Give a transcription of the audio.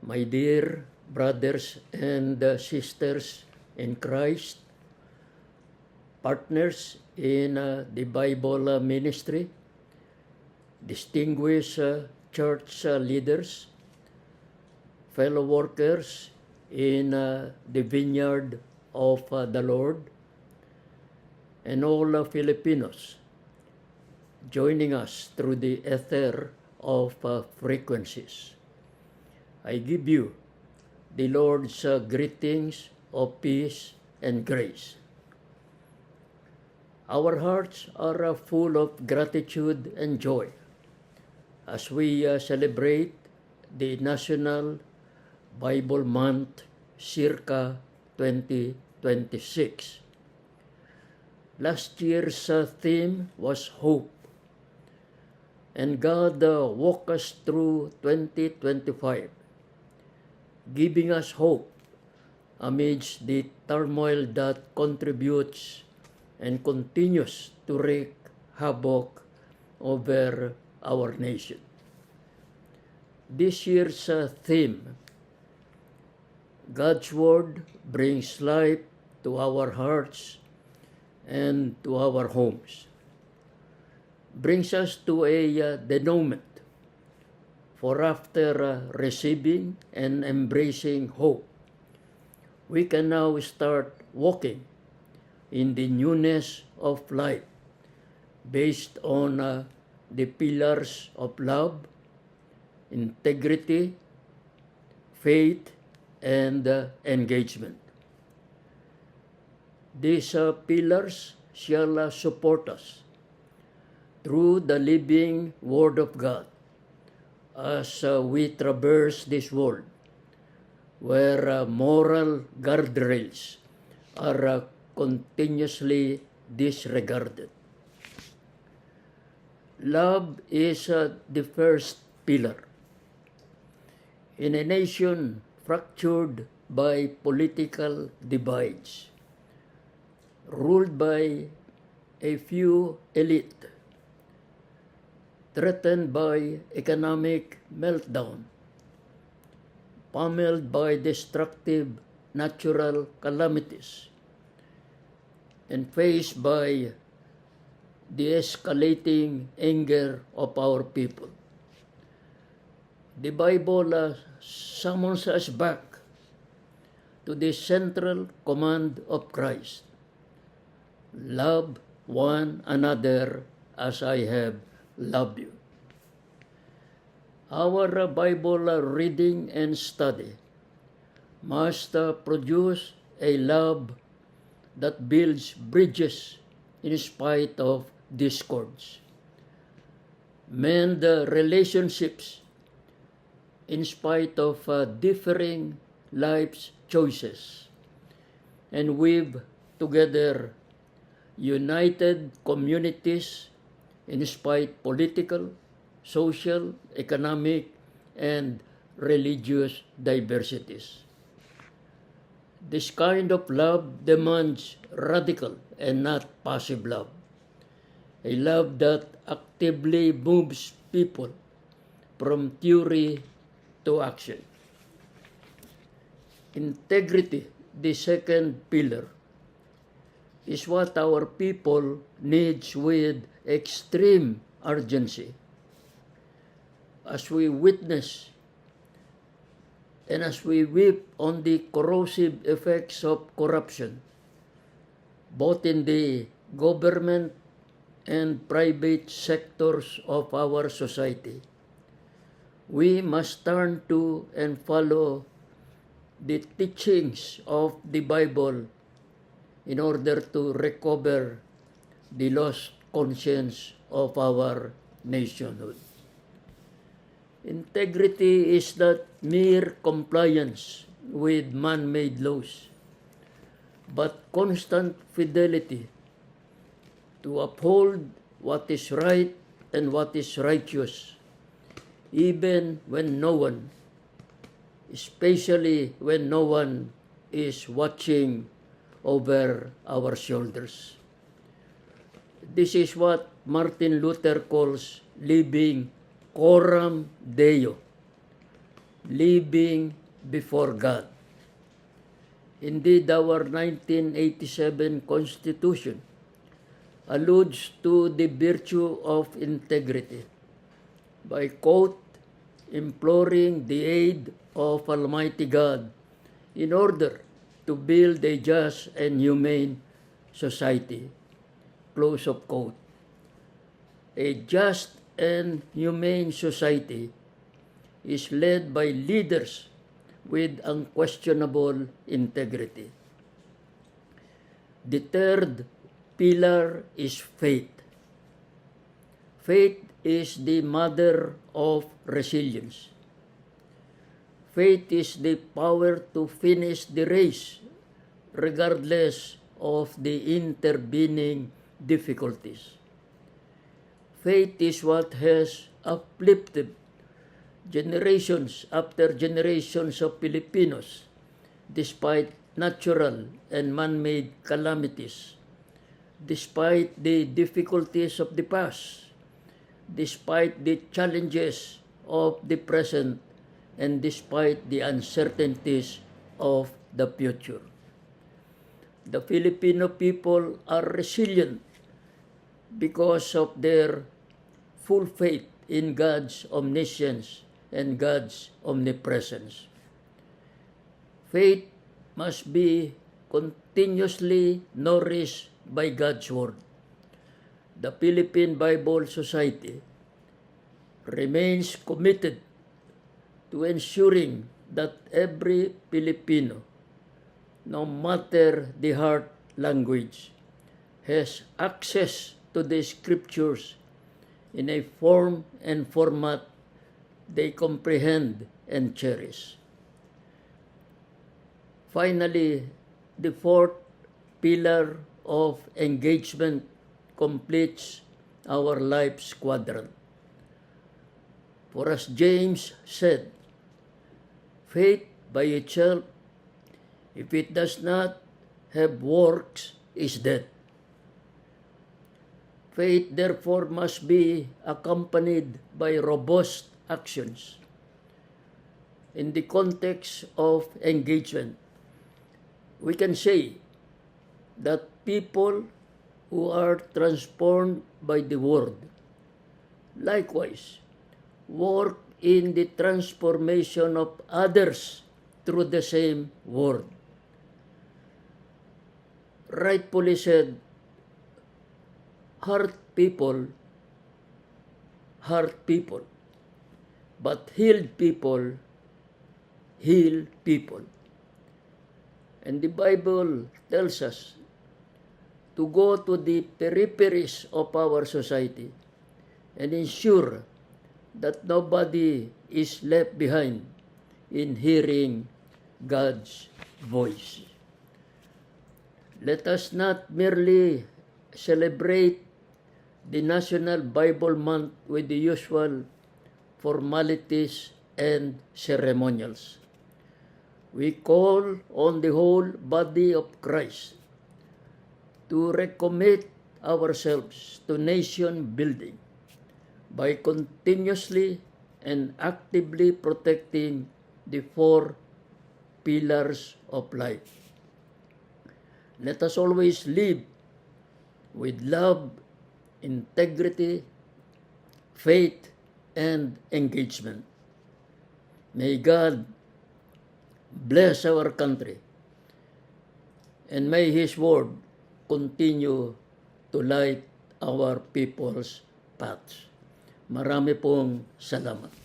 My dear brothers and sisters in Christ, partners in the Bible ministry, distinguished church leaders, fellow workers in the vineyard of the Lord, and all Filipinos joining us through the ether of frequencies. I give you the Lord's greetings of peace and grace. Our hearts are full of gratitude and joy as we celebrate the National Bible Month circa 2026. Last year's theme was hope, and God walked us through 2025, giving us hope amidst the turmoil that contributes and continues to wreak havoc over our nation. This year's theme, God's Word brings life to our hearts and to our homes, brings us to a denouement. For after receiving and embracing hope, we can now start walking in the newness of life based on the pillars of love, integrity, faith, and engagement. These pillars shall support us through the living Word of God as we traverse this world where moral guardrails are continuously disregarded. Love is the first pillar. In a nation fractured by political divides, ruled by a few elite, threatened by economic meltdown, pummeled by destructive natural calamities, and faced by the escalating anger of our people. The Bible summons us back to the central command of Christ. Love one another as I have loved you. Our Bible reading and study must produce a love that builds bridges in spite of discords, mend relationships in spite of differing life's choices, and weave together united communities in spite political, social, economic, and religious diversities. This kind of love demands radical and not passive love, a love that actively moves people from theory to action. Integrity, the second pillar, is what our people needs with extreme urgency. As we witness and as we weep on the corrosive effects of corruption, both in the government and private sectors of our society, we must turn to and follow the teachings of the Bible in order to recover the lost conscience of our nationhood. Integrity is not mere compliance with man-made laws, but constant fidelity to uphold what is right and what is righteous, even when no one, especially when no one is watching over our shoulders. This is what Martin Luther calls living coram Deo, living before God. Indeed, our 1987 Constitution alludes to the virtue of integrity by, quote, imploring the aid of Almighty God in order to build a just and humane society, close of quote. A just and humane society is led by leaders with unquestionable integrity. The third pillar is faith. Faith is the mother of resilience. Faith is the power to finish the race regardless of the intervening difficulties. Faith is what has uplifted generations after generations of Filipinos despite natural and man-made calamities, despite the difficulties of the past, despite the challenges of the present, and despite the uncertainties of the future. The Filipino people are resilient because of their full faith in God's omniscience and God's omnipresence. Faith must be continuously nourished by God's Word. The Philippine Bible Society remains committed to ensuring that every Filipino, no matter the heart language, has access to the Scriptures in a form and format they comprehend and cherish. Finally, the fourth pillar of engagement completes our life's quadrant. For as James said, faith by itself, if it does not have works, is dead. Faith, therefore, must be accompanied by robust actions. In the context of engagement, we can say that people who are transformed by the Word likewise work in the transformation of others through the same Word. Rightfully said, hurt people, but healed people, heal people. And the Bible tells us to go to the peripheries of our society and ensure that nobody is left behind in hearing God's voice. Let us not merely celebrate the National Bible Month with the usual formalities and ceremonials. We call on the whole body of Christ to recommit ourselves to nation building by continuously and actively protecting the four pillars of life. Let us always live with love, integrity, faith, and engagement. May God bless our country, and may His Word continue to light our people's paths. Marami pong salamat.